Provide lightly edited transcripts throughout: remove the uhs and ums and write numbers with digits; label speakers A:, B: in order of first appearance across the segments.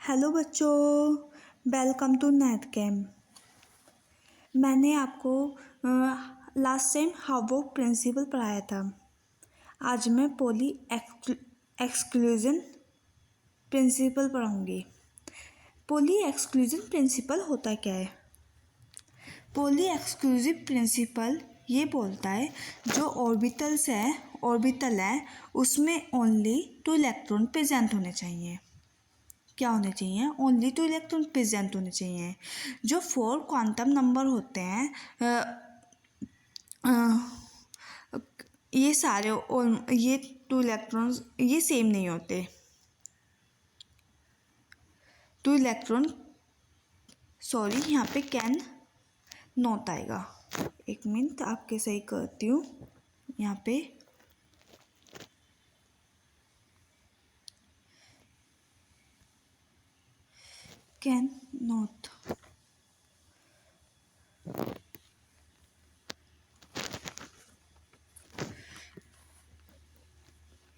A: Hello बच्चों, welcome to net cam. मैंने आपको लास्ट टाइम हार्वर्ड प्रिंसिपल पढ़ाया था। आज मैं पॉली एक्सक्लूजन प्रिंसिपल पढ़ाऊँगी। पॉली एक्सक्लूजन प्रिंसिपल होता क्या है? पॉली एक्सक्लूसिव प्रिंसिपल ये बोलता है जो ऑर्बिटल है उसमें ओनली 2 इलेक्ट्रॉन प्रेजेंट होने चाहिए। क्या होने चाहिए? ओनली 2 इलेक्ट्रॉन प्रेजेंट होने चाहिए। जो 4 क्वांटम नंबर होते हैं ये सारे और ये 2 इलेक्ट्रॉन्स ये सेम नहीं होते। 2 इलेक्ट्रॉन यहाँ पे कैन नॉट आएगा। एक मिनट आपके सही करती हूँ। यहाँ पे कैन नॉट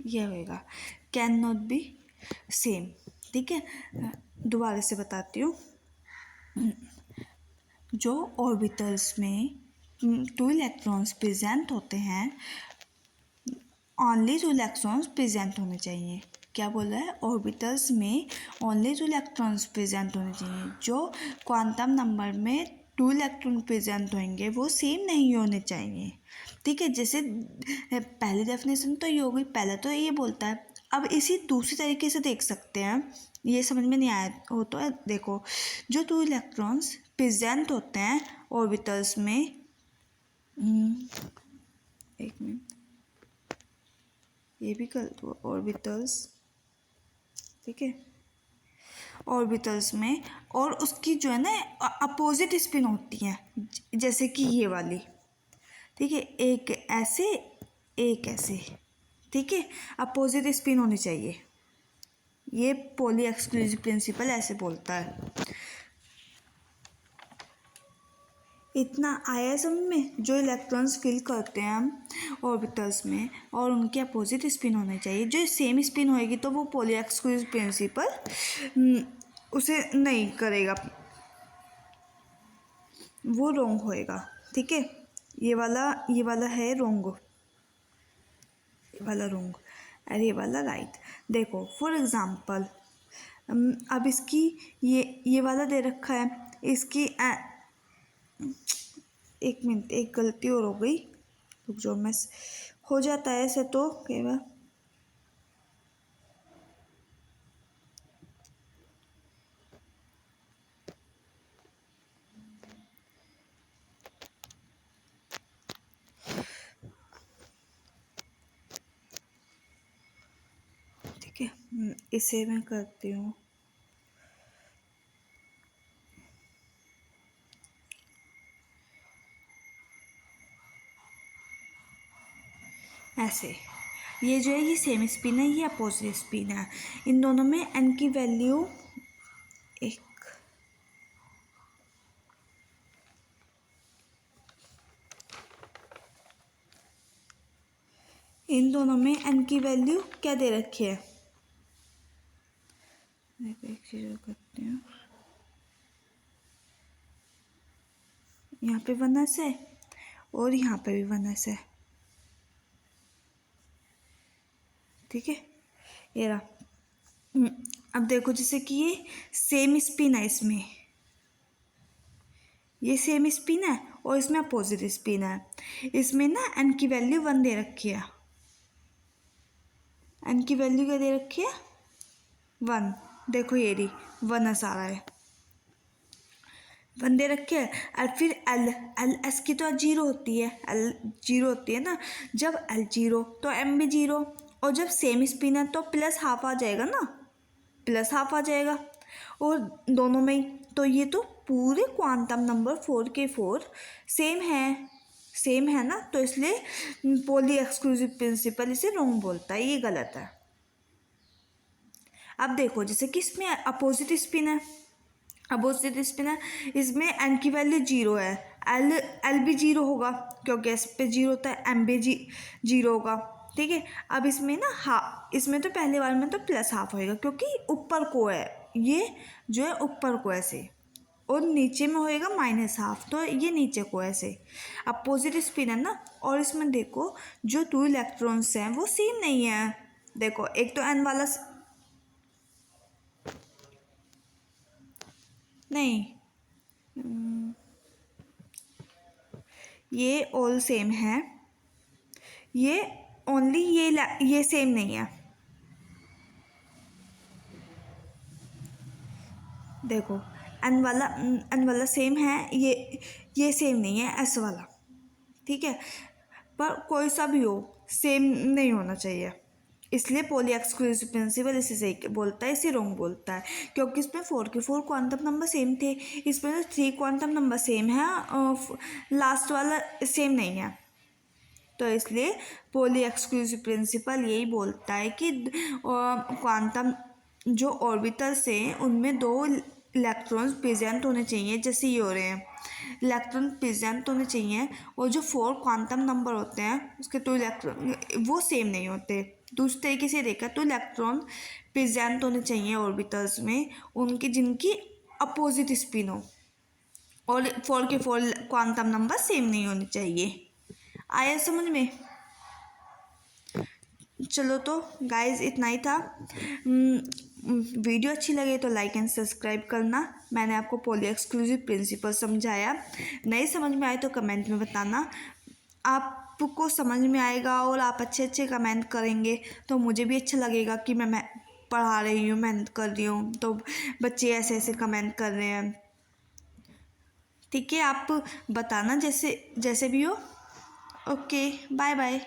A: ये होएगा कैन नॉट बी सेम। ठीक है, दोबारा से बताती हूँ। जो ऑर्बिटल्स में 2 इलेक्ट्रॉन्स प्रेजेंट होते हैं ओनली 2 इलेक्ट्रॉन्स प्रेजेंट होने चाहिए। क्या बोला है? ऑर्बिटल्स में ओनली 2 इलेक्ट्रॉन्स प्रेजेंट होने चाहिए। जो क्वांटम नंबर में 2 इलेक्ट्रॉन प्रेजेंट होंगे वो सेम नहीं होने चाहिए। ठीक है, जैसे पहली डेफिनेशन तो ये हो गई, पहले तो ये बोलता है। अब इसी दूसरी तरीके से देख सकते हैं। ये समझ में नहीं आया हो तो देखो, जो 2 इलेक्ट्रॉन्स प्रेजेंट होते हैं ऑर्बिटल्स में, एक मिनट ये भी कर दो, ऑर्बिटल्स। ठीक है, ऑर्बिटल्स में और उसकी जो है ना अपोजिट स्पिन होती है, जैसे कि ये वाली। ठीक है, एक ऐसे एक ऐसे। ठीक है, अपोजिट स्पिन होनी चाहिए। ये पॉली एक्सक्लूसिव प्रिंसिपल ऐसे बोलता है। इतना आया समझ में? जो इलेक्ट्रॉन्स फिल करते हैं हम ऑर्बिटल्स में और उनके अपोजिट स्पिन होने चाहिए। जो सेम स्पिन होएगी तो वो पॉली एक्सक्लूसिव प्रिंसिपल उसे नहीं करेगा, वो रॉन्ग होएगा। ठीक है, ये वाला है रॉन्ग, ये वाला रॉन्ग और ये वाला राइट। देखो फॉर एग्जांपल, अब इसकी ये वाला दे रखा है, इसकी एक मिनट, एक गलती और हो गई। रुक जाओ, मैं हो जाता है ऐसे तो कई बार। ठीक है, इसे मैं करती हूँ ऐसे। ये जो है ये सेम स्पिन है, ये अपोजिट स्पिन है। इन दोनों में एन की वैल्यू इन दोनों में एन की वैल्यू क्या दे रखी है? एक चीज करती हूँ, यहाँ पे 1s है और यहाँ पे भी 1s है। ठीक है, ये रहा। अब देखो जैसे कि ये सेम स्पिन है, इसमें ये सेम स्पिन है और इसमें अपोजिट स्पिन है। इसमें ना एन की वैल्यू 1 दे रखी है। एन की वैल्यू क्या दे रखी है? 1। देखो ये रही 1s आ रहा है, 1 दे रखे है। और फिर एल एस की तो 0 होती है, एल 0 होती है ना। जब एल 0 तो एम भी 0, और जब सेम स्पिन है तो प्लस हाफ आ जाएगा ना, प्लस हाफ आ जाएगा। और दोनों में ही तो ये तो पूरे क्वांटम नंबर 4 के 4 सेम है ना, तो इसलिए पॉली एक्सक्लूसिव प्रिंसिपल इसे रॉन्ग बोलता है, ये गलत है। अब देखो जैसे कि इसमें अपोजिट स्पिन है, अपोजिट स्पिन है, इसमें एन की वैल्यू 0 है। एल भी 0 होगा क्योंकि एस पे 0 होता है, एम भी 0 होगा। ठीक है, अब इसमें ना इसमें तो पहले बार में तो प्लस हाफ होएगा क्योंकि ऊपर को है, ये जो है ऊपर को ऐसे, और नीचे में होएगा -12, तो ये नीचे को ऐसे। अपोजिट स्पिन है ना, और इसमें देखो जो 2 इलेक्ट्रॉन्स हैं वो सेम नहीं है। देखो एक तो n वाला नहीं, ये ऑल सेम है, ये ओनली ये सेम नहीं है। देखो एन वाला सेम है, ये सेम नहीं है एस वाला, ठीक है। पर कोई सा भी हो सेम नहीं होना चाहिए, इसलिए पॉली एक्सक्लूसिव प्रिंसिपल इसे सही बोलता है, इसे रॉन्ग बोलता है। क्योंकि इसमें 4 के 4 क्वांटम नंबर सेम थे, इसमें तो 3 क्वांटम नंबर सेम है और लास्ट वाला सेम नहीं है। तो इसलिए पॉली एक्सक्लूसिव प्रिंसिपल यही बोलता है कि क्वांटम जो ऑर्बिटल्स हैं उनमें 2 इलेक्ट्रॉन्स प्रेजेंट होने चाहिए, जैसे ये हो रहे हैं, इलेक्ट्रॉन प्रेजेंट होने चाहिए। और जो 4 क्वांटम नंबर होते हैं उसके 2 इलेक्ट्रॉन वो सेम नहीं होते। दूसरे तरीके से देखा तो इलेक्ट्रॉन प्रेजेंट होने चाहिए ऑर्बिटल्स में उनकी जिनकी अपोजिट स्पिन हो, और 4 के 4 क्वांटम नंबर सेम नहीं होने चाहिए। आया समझ में? चलो तो गाइस इतना ही था। वीडियो अच्छी लगे तो लाइक एंड सब्सक्राइब करना। मैंने आपको पॉली एक्सक्लूसिव प्रिंसिपल समझाया, नहीं समझ में आए तो कमेंट में बताना। आपको समझ में आएगा और आप अच्छे कमेंट करेंगे तो मुझे भी अच्छा लगेगा कि मैं पढ़ा रही हूँ, मेहनत कर रही हूँ, तो बच्चे ऐसे कमेंट कर रहे हैं। ठीक है, आप बताना जैसे भी हो। Okay, bye bye.